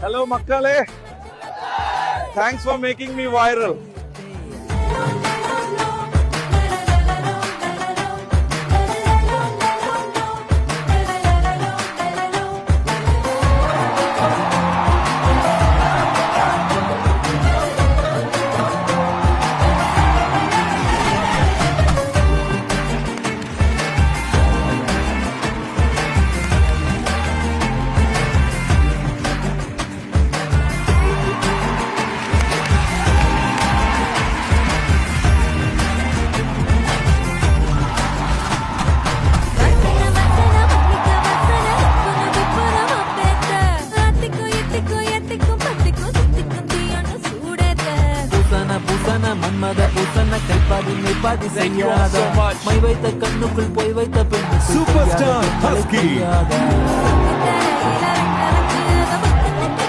Hello Makkale. Thanks for making me viral. மன்மத பூசன கைப்பாடி மெய்ப்பாடி செய்யாத my வைத்த கண்ணுக்குள் போய் வைத்த பெண் Superstar Husky. தெரியாத